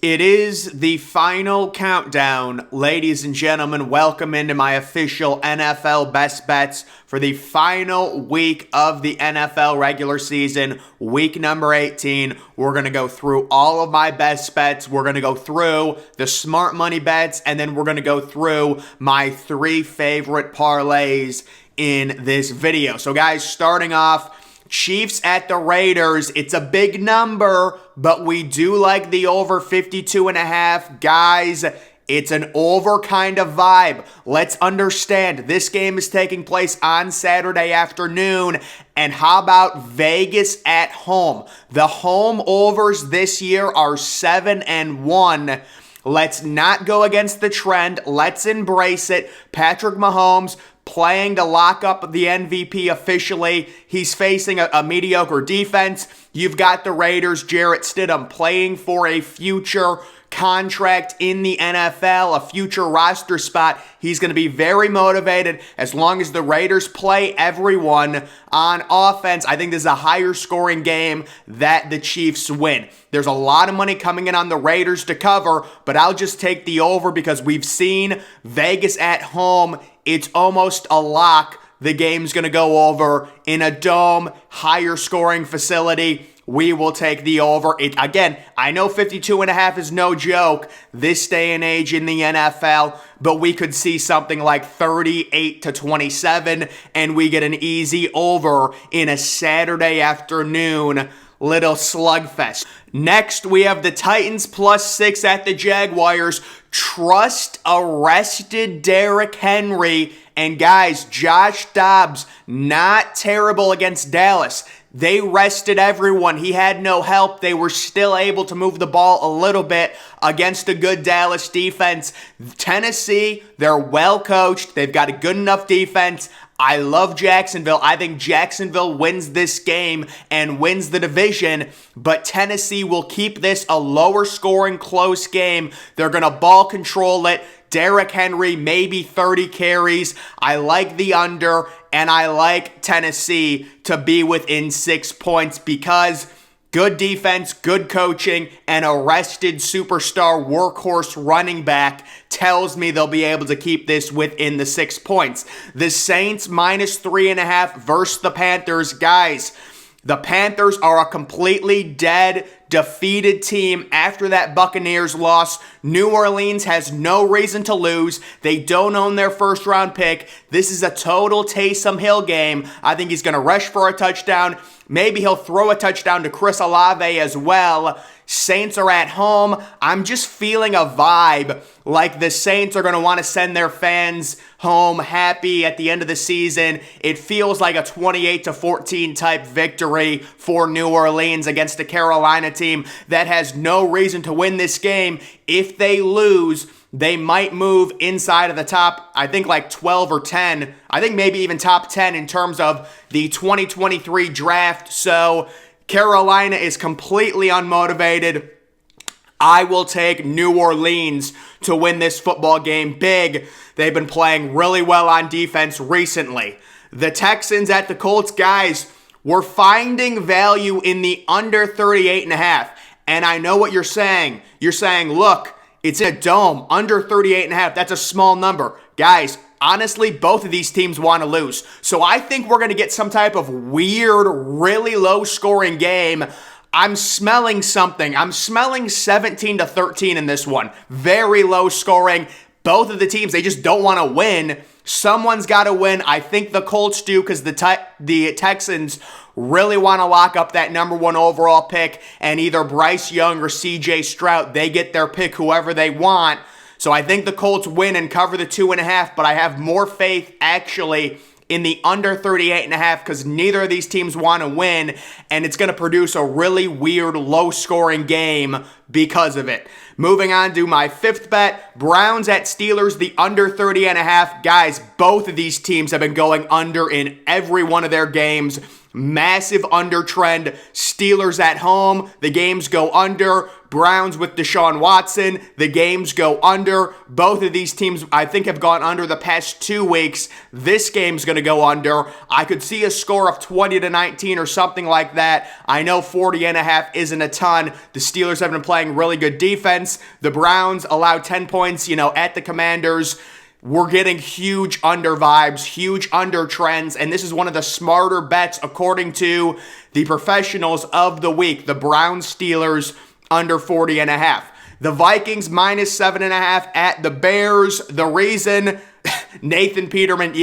It is the final countdown. Ladies and gentlemen, welcome into my official NFL Best Bets for the final week of the NFL regular season, week number 18. We're going to go through all of my best bets. We're going to go through the smart money bets, and then we're going to go through my 3 favorite parlays in this video. So guys, starting off, Chiefs at the Raiders. It's a big number, but we do like the over 52.5. Guys, it's an over kind of vibe. Let's understand, this game is taking place on Saturday afternoon. And how about Vegas at home? The home overs this year are 7-1. Let's not go against the trend. Let's embrace it. Patrick Mahomes playing to lock up the MVP officially. He's facing a mediocre defense. You've got the Raiders, Jarrett Stidham, playing for a future contract in the NFL, a future roster spot. He's going to be very motivated as long as the Raiders play everyone on offense. I think this is a higher scoring game that the Chiefs win. There's a lot of money coming in on the Raiders to cover, but I'll just take the over because we've seen Vegas at home. It's almost a lock. The game's going to go over in a dome, higher scoring facility. We will take the over. Again, I know 52.5 is no joke this day and age in the NFL, but we could see something like 38-27, and we get an easy over in a Saturday afternoon little slugfest. Next, we have the Titans +6 at the Jaguars. Trust arrested Derrick Henry. And guys, Josh Dobbs, not terrible against Dallas. They rested everyone. He had no help. They were still able to move the ball a little bit against a good Dallas defense. Tennessee, they're well coached. They've got a good enough defense. I love Jacksonville. I think Jacksonville wins this game and wins the division, but Tennessee will keep this a lower scoring close game. They're going to ball control it. Derrick Henry, maybe 30 carries. I like the under, and I like Tennessee to be within 6 points because good defense, good coaching, and a rested superstar workhorse running back tells me they'll be able to keep this within the 6 points. The Saints -3.5 versus the Panthers. Guys, the Panthers are a completely dead, defeated team after that Buccaneers loss. New Orleans has no reason to lose. They don't own their first-round pick. This is a total Taysom Hill game. I think he's going to rush for a touchdown. Maybe he'll throw a touchdown to Chris Olave as well. Saints are at home. I'm just feeling a vibe like the Saints are going to want to send their fans home happy at the end of the season. It feels like a 28-14 type victory for New Orleans against a Carolina team that has no reason to win this game. If they lose, they might move inside of the top, I think like 12 or 10. I think maybe even top 10 in terms of the 2023 draft. So Carolina is completely unmotivated. I will take New Orleans to win this football game big. They've been playing really well on defense recently. The Texans at the Colts, guys, we're finding value in the under 38.5. And I know what you're saying. You're saying, look, it's in a dome, under 38.5. That's a small number. Guys, honestly, both of these teams want to lose. So I think we're going to get some type of weird, really low-scoring game. I'm smelling something. I'm smelling 17-13 in this one. Very low-scoring. Both of the teams, they just don't want to win. Someone's got to win. I think the Colts do because the Texans really want to lock up that number 1 overall pick, and either Bryce Young or CJ Stroud, they get their pick whoever they want. So I think the Colts win and cover the 2.5, but I have more faith actually in the under 38.5 because neither of these teams want to win, and it's going to produce a really weird low-scoring game because of it. Moving on to my 5th bet, Browns at Steelers, the under 30.5. Guys, both of these teams have been going under in every one of their games. Massive under trend. Steelers at home, the games go under. Browns with Deshaun Watson, the games go under. Both of these teams, I think, have gone under the past 2 weeks. This game's going to go under. I could see a score of 20-19 or something like that. I know 40.5 isn't a ton. The Steelers have been playing really good defense. The Browns allowed 10 points, at the Commanders. We're getting huge under vibes, huge under trends, and this is one of the smarter bets according to the professionals of the week. The Browns Steelers under 40.5. The Vikings minus 7.5 at the Bears. The reason, Nathan Peterman,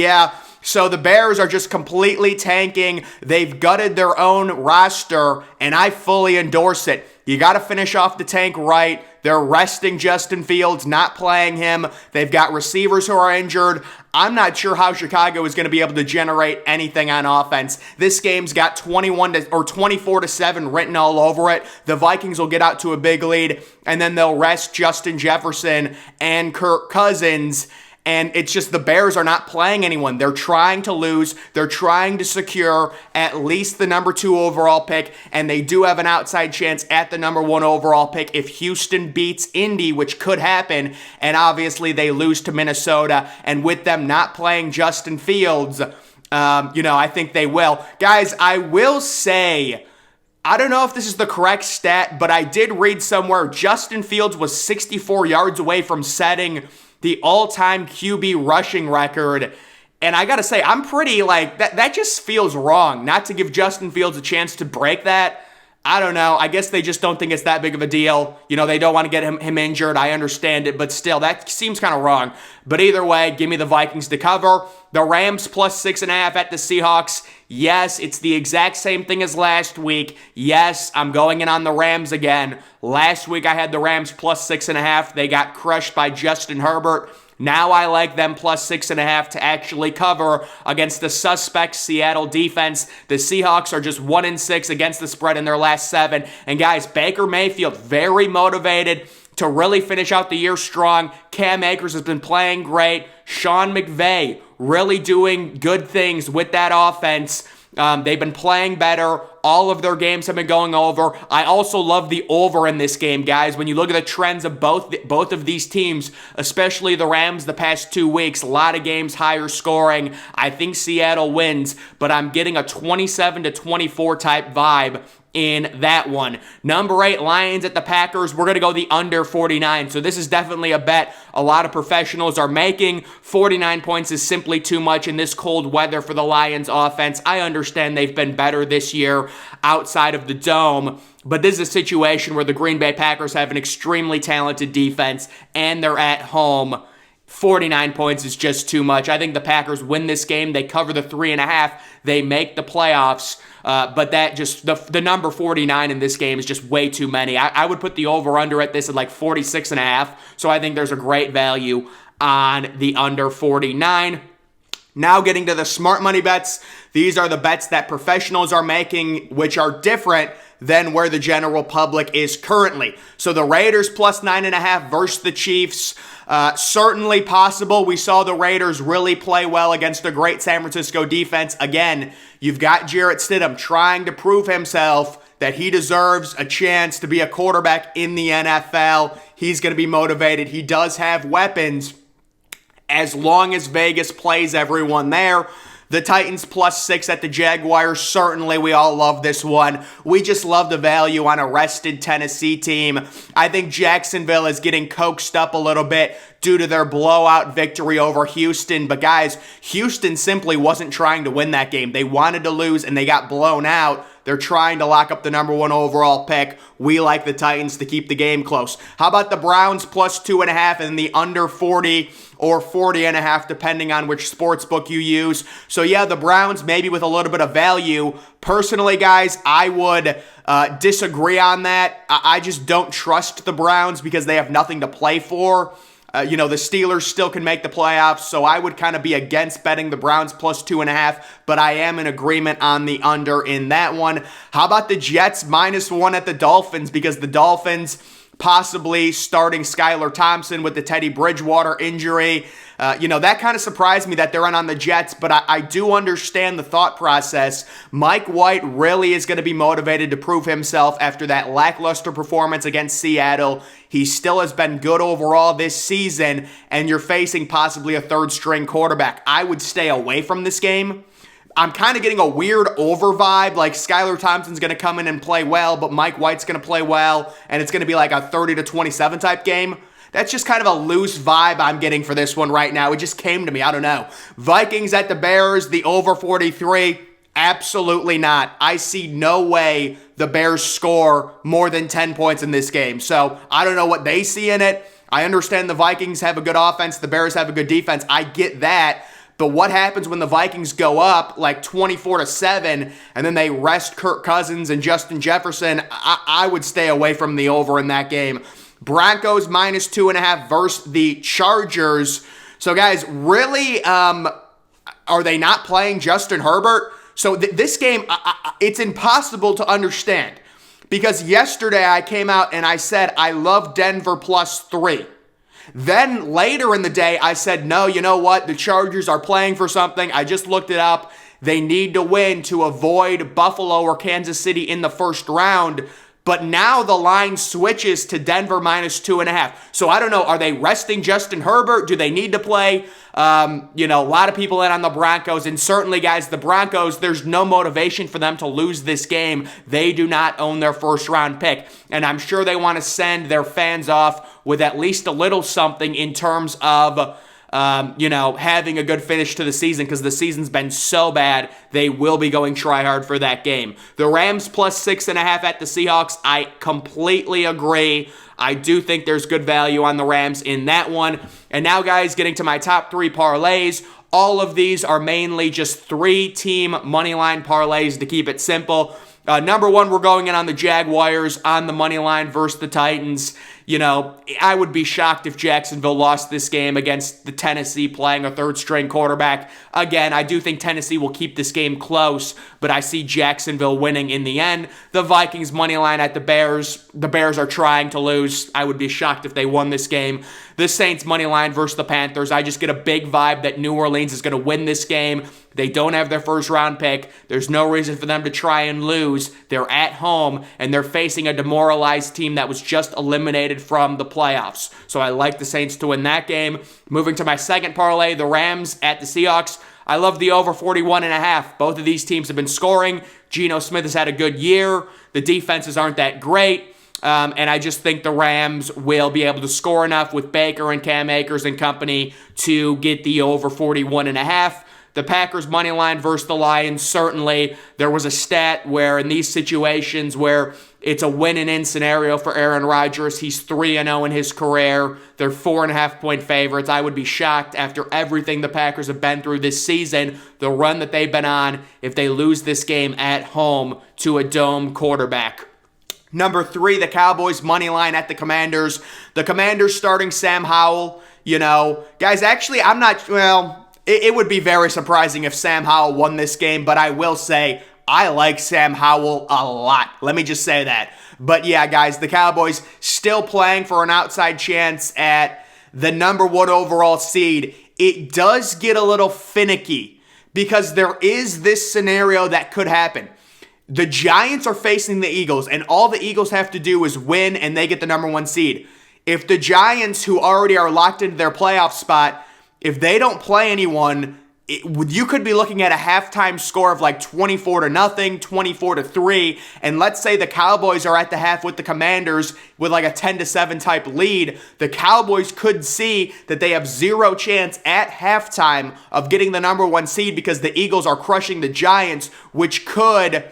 so the Bears are just completely tanking. They've gutted their own roster, and I fully endorse it. You got to finish off the tank right. They're resting Justin Fields, not playing him. They've got receivers who are injured. I'm not sure how Chicago is going to be able to generate anything on offense. This game's got 24-7 written all over it. The Vikings will get out to a big lead, and then they'll rest Justin Jefferson and Kirk Cousins. And it's just the Bears are not playing anyone. They're trying to lose. They're trying to secure at least the number 2 overall pick. And they do have an outside chance at the number 1 overall pick if Houston beats Indy, which could happen. And obviously they lose to Minnesota. And with them not playing Justin Fields, I think they will. Guys, I will say, I don't know if this is the correct stat, but I did read somewhere Justin Fields was 64 yards away from setting the all-time QB rushing record. And I got to say, I'm pretty that just feels wrong not to give Justin Fields a chance to break that. I don't know. I guess they just don't think it's that big of a deal. They don't want to get him injured. I understand it, but still, that seems kind of wrong. But either way, give me the Vikings to cover. The Rams plus 6.5 at the Seahawks. Yes, it's the exact same thing as last week. Yes, I'm going in on the Rams again. Last week I had the Rams plus 6.5. They got crushed by Justin Herbert. Now I like them plus 6.5 to actually cover against the suspect Seattle defense. The Seahawks are just 1-6 against the spread in their last 7. And guys, Baker Mayfield, very motivated to really finish out the year strong. Cam Akers has been playing great. Sean McVay really doing good things with that offense. They've been playing better. All of their games have been going over. I also love the over in this game, guys. When you look at the trends of both of these teams, especially the Rams the past 2 weeks, a lot of games higher scoring. I think Seattle wins, but I'm getting a 27-24 type vibe in that one. Number 8, Lions at the Packers. We're going to go the under 49. So this is definitely a bet a lot of professionals are making. 49 points is simply too much in this cold weather for the Lions offense. I understand they've been better this year outside of the dome, but this is a situation where the Green Bay Packers have an extremely talented defense and they're at home. 49 points is just too much. I think the Packers win this game. They cover the 3.5. They make the playoffs. But that just, the number 49 in this game is just way too many. I would put the over-under at this at 46.5. So I think there's a great value on the under 49. Now getting to the smart money bets. These are the bets that professionals are making, which are different than where the general public is currently. So the Raiders plus 9.5 versus the Chiefs. Certainly possible. We saw the Raiders really play well against a great San Francisco defense. Again, you've got Jarrett Stidham trying to prove himself that he deserves a chance to be a quarterback in the NFL. He's going to be motivated. He does have weapons as long as Vegas plays everyone there. The Titans plus 6 at the Jaguars. Certainly, we all love this one. We just love the value on a rested Tennessee team. I think Jacksonville is getting coaxed up a little bit due to their blowout victory over Houston. But guys, Houston simply wasn't trying to win that game. They wanted to lose and they got blown out. They're trying to lock up the number 1 overall pick. We like the Titans to keep the game close. How about the Browns plus 2.5 and the under 40 or 40.5, depending on which sports book you use. So yeah, the Browns maybe with a little bit of value. Personally, guys, I would disagree on that. I just don't trust the Browns because they have nothing to play for. The Steelers still can make the playoffs, so I would kind of be against betting the Browns plus 2.5, but I am in agreement on the under in that one. How about the Jets minus 1 at the Dolphins? Because the Dolphins possibly starting Skylar Thompson with the Teddy Bridgewater injury. That kind of surprised me that they're on the Jets, but I do understand the thought process. Mike White really is going to be motivated to prove himself after that lackluster performance against Seattle. He still has been good overall this season, and you're facing possibly a third-string quarterback. I would stay away from this game. I'm kind of getting a weird over vibe, like Skylar Thompson's going to come in and play well, but Mike White's going to play well, and it's going to be like a 30-27 type game. That's just kind of a loose vibe I'm getting for this one right now. It just came to me. I don't know. Vikings at the Bears, the over 43. Absolutely not. I see no way the Bears score more than 10 points in this game. So I don't know what they see in it. I understand the Vikings have a good offense. The Bears have a good defense. I get that. But what happens when the Vikings go up like 24-7 and then they rest Kirk Cousins and Justin Jefferson? I would stay away from the over in that game. Broncos -2.5 versus the Chargers. So, guys, really, are they not playing Justin Herbert? So, this game, it's impossible to understand. Because yesterday I came out and I said I love Denver +3. Then later in the day, I said, no, you know what? The Chargers are playing for something. I just looked it up. They need to win to avoid Buffalo or Kansas City in the first round. But now the line switches to Denver -2.5. So I don't know. Are they resting Justin Herbert? Do they need to play? A lot of people in on the Broncos. And certainly, guys, the Broncos, there's no motivation for them to lose this game. They do not own their first-round pick. And I'm sure they want to send their fans off with at least a little something in terms of having a good finish to the season, because the season's been so bad. They will be going try hard for that game. The Rams +6.5 at the Seahawks. I completely agree. I do think there's good value on the Rams in that one. And now, guys, getting to my top 3 parlays. All of these are mainly just 3-team moneyline parlays to keep it simple. Number 1, we're going in on the Jaguars on the money line versus the Titans. I would be shocked if Jacksonville lost this game against the Tennessee playing a third-string quarterback. Again, I do think Tennessee will keep this game close, but I see Jacksonville winning in the end. The Vikings money line at the Bears. The Bears are trying to lose. I would be shocked if they won this game. The Saints money line versus the Panthers. I just get a big vibe that New Orleans is going to win this game. They don't have their first-round pick. There's no reason for them to try and lose. They're at home, and they're facing a demoralized team that was just eliminated from the playoffs. So I like the Saints to win that game. Moving to my second parlay, the Rams at the Seahawks. I love the over 41.5. Both of these teams have been scoring. Geno Smith has had a good year. The defenses aren't that great. And I just think the Rams will be able to score enough with Baker and Cam Akers and company to get the over 41.5. The Packers money line versus the Lions, certainly there was a stat where in these situations where it's a win-and-in scenario for Aaron Rodgers, he's 3-0 in his career. They're 4.5-point favorites. I would be shocked after everything the Packers have been through this season, the run that they've been on, if they lose this game at home to a dome quarterback. Number 3, the Cowboys money line at the Commanders. The Commanders starting Sam Howell. Guys, actually, it would be very surprising if Sam Howell won this game, but I will say I like Sam Howell a lot. Let me just say that. But yeah, guys, the Cowboys still playing for an outside chance at the number 1 overall seed. It does get a little finicky because there is this scenario that could happen. The Giants are facing the Eagles, and all the Eagles have to do is win, and they get the number 1 seed. If the Giants, who already are locked into their playoff spot, if they don't play anyone, you could be looking at a halftime score of like 24-0, 24-3, and let's say the Cowboys are at the half with the Commanders with like a 10-7 type lead. The Cowboys could see that they have 0 chance at halftime of getting the number 1 seed because the Eagles are crushing the Giants, which could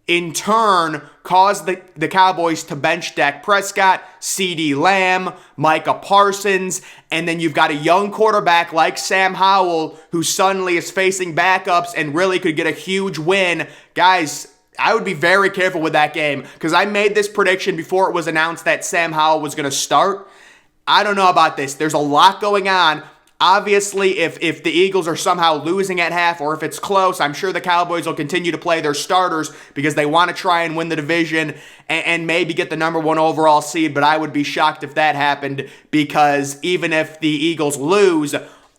in turn cause the Cowboys to bench Dak Prescott, CeeDee Lamb, Micah Parsons, and then you've got a young quarterback like Sam Howell who suddenly is facing backups and really could get a huge win. Guys, I would be very careful with that game because I made this prediction before it was announced that Sam Howell was going to start. I don't know about this. There's a lot going on. Obviously, if the Eagles are somehow losing at half or if it's close, I'm sure the Cowboys will continue to play their starters because they want to try and win the division and maybe get the number 1 overall seed, but I would be shocked if that happened because even if the Eagles lose,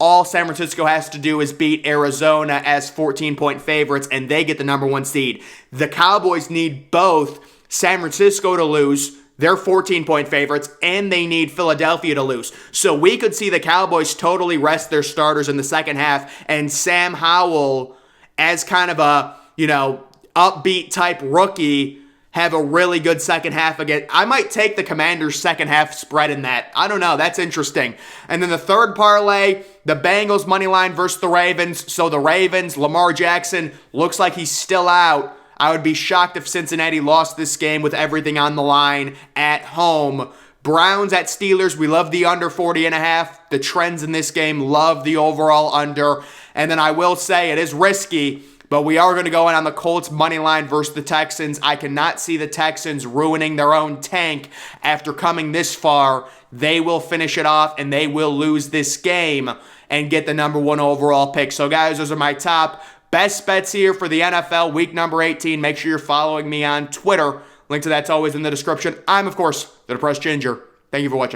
All San Francisco has to do is beat Arizona as 14-point favorites, and they get the number 1 seed. The Cowboys need both San Francisco to lose, they're 14-point favorites, and they need Philadelphia to lose. So we could see the Cowboys totally rest their starters in the second half, and Sam Howell, as kind of a, upbeat type rookie, have a really good second half again. I might take the Commanders' second half spread in that. I don't know. That's interesting. And then the third parlay, the Bengals money line versus the Ravens. So the Ravens, Lamar Jackson, looks like he's still out. I would be shocked if Cincinnati lost this game with everything on the line at home. Browns at Steelers, we love the under 40.5. The trends in this game love the overall under. And then I will say it is risky, but we are going to go in on the Colts money line versus the Texans. I cannot see the Texans ruining their own tank after coming this far. They will finish it off, and they will lose this game and get the number 1 overall pick. So, guys, those are my top best bets here for the NFL week number 18. Make sure you're following me on Twitter. Link to that's always in the description. I'm, of course, the Depressed Ginger. Thank you for watching.